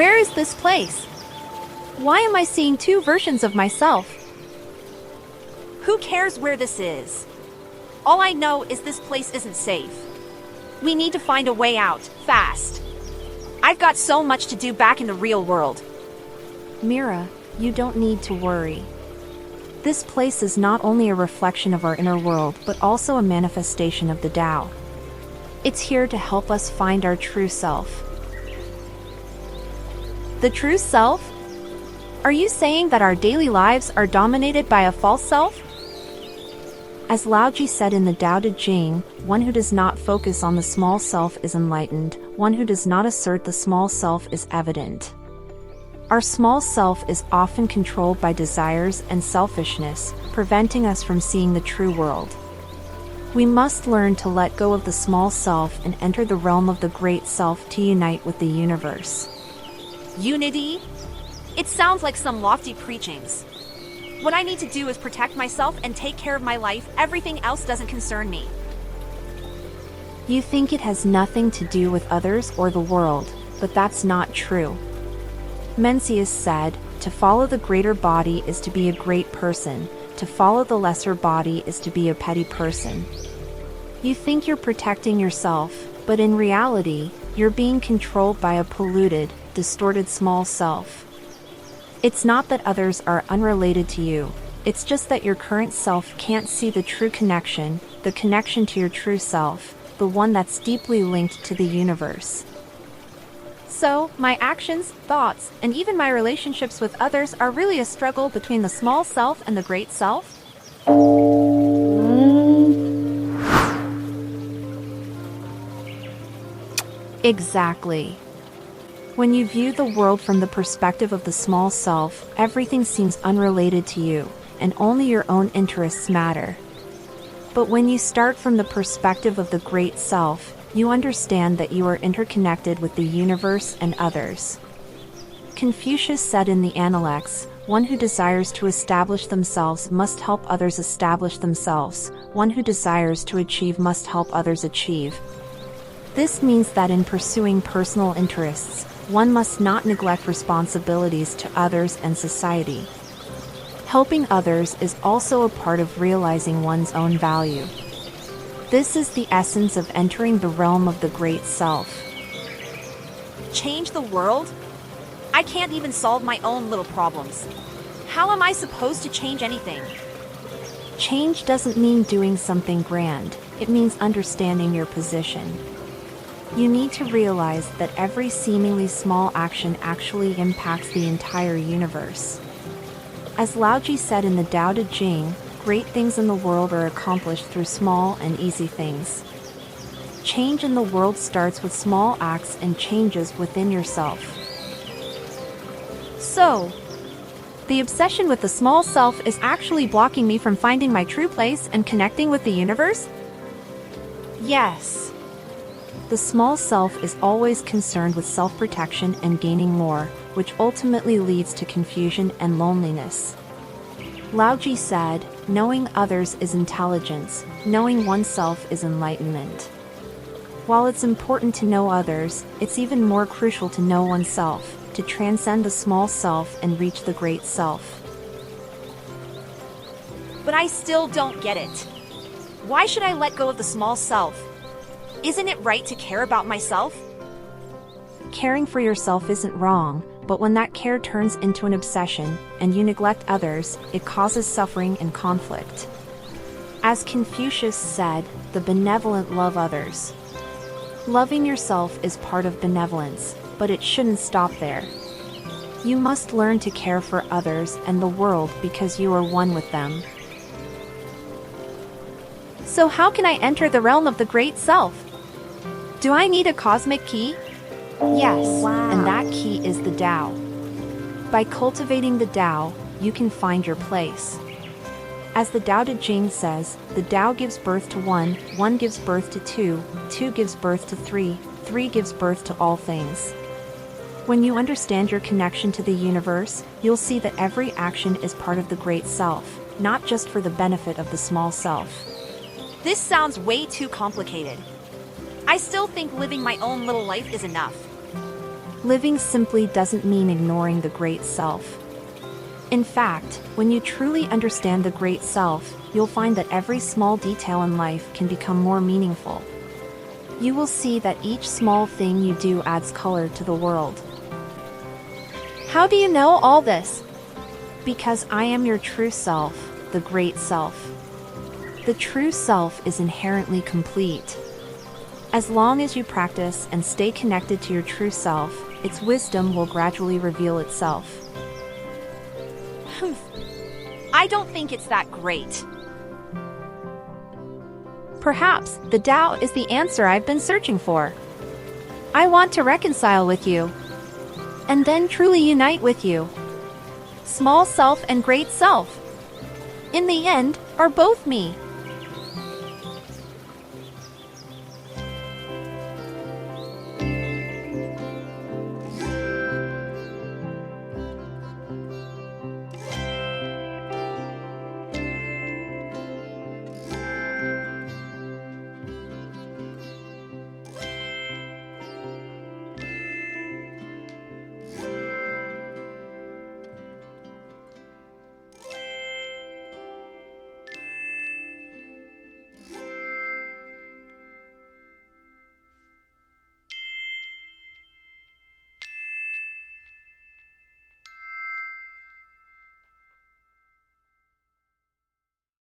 Where is this place? Why am I seeing two versions of myself? Who cares where this is? All I know is this place isn't safe. We need to find a way out, fast. I've got so much to do back in the real world. Mira, you don't need to worry. This place is not only a reflection of our inner world but also a manifestation of the Tao. It's here to help us find our true self. The true self? Are you saying that our daily lives are dominated by a false self? As Laoji said in the Tao Te Ching, one who does not focus on the small self is enlightened, one who does not assert the small self is evident. Our small self is often controlled by desires and selfishness, preventing us from seeing the true world. We must learn to let go of the small self and enter the realm of the great self to unite with the universe. Unity? It sounds like some lofty preachings. What I need to do is protect myself and take care of my life. Everything else doesn't concern me. You think it has nothing to do with others or the world, but that's not true. Mencius said, to follow the greater body is to be a great person, to follow the lesser body is to be a petty person. You think you're protecting yourself, but in reality, you're being controlled by a polluted, distorted small self. It's not that others are unrelated to you, it's just that your current self can't see the true connection, the connection to your true self, the one that's deeply linked to the universe. So, my actions, thoughts, and even my relationships with others are really a struggle between the small self and the great self? Exactly. When you view the world from the perspective of the small self, everything seems unrelated to you, and only your own interests matter. But when you start from the perspective of the great self, you understand that you are interconnected with the universe and others. Confucius said in the Analects, one who desires to establish themselves must help others establish themselves, one who desires to achieve must help others achieve. This means that in pursuing personal interests, one must not neglect responsibilities to others and society. Helping others is also a part of realizing one's own value. This is the essence of entering the realm of the great self. Change the world? I can't even solve my own little problems. How am I supposed to change anything? Change doesn't mean doing something grand, it means understanding your position. You need to realize that every seemingly small action actually impacts the entire universe. As Laoji said in the Tao Te Ching, great things in the world are accomplished through small and easy things. Change in the world starts with small acts and changes within yourself. So, the obsession with the small self is actually blocking me from finding my true place and connecting with the universe? Yes. The small self is always concerned with self-protection and gaining more, which ultimately leads to confusion and loneliness. Laoji said, knowing others is intelligence, knowing oneself is enlightenment. While it's important to know others, it's even more crucial to know oneself, to transcend the small self and reach the great self. But I still don't get it. Why should I let go of the small self? Isn't it right to care about myself? Caring for yourself isn't wrong, but when that care turns into an obsession, and you neglect others, it causes suffering and conflict. As Confucius said, the benevolent love others. Loving yourself is part of benevolence, but it shouldn't stop there. You must learn to care for others and the world because you are one with them. So how can I enter the realm of the great self? Do I need a cosmic key? Yes, Wow. And that key is the Tao. By cultivating the Tao, you can find your place. As the Tao Te Ching says, the Tao gives birth to one, one gives birth to two, two gives birth to three, three gives birth to all things. When you understand your connection to the universe, you'll see that every action is part of the great self, not just for the benefit of the small self. This sounds way too complicated. I still think living my own little life is enough. Living simply doesn't mean ignoring the great self. In fact, when you truly understand the great self, you'll find that every small detail in life can become more meaningful. You will see that each small thing you do adds color to the world. How do you know all this? Because I am your true self, the great self. The true self is inherently complete. As long as you practice and stay connected to your true self, its wisdom will gradually reveal itself. I don't think it's that great. Perhaps the Tao is the answer I've been searching for. I want to reconcile with you, and then truly unite with you. Small self and great self, in the end, are both me.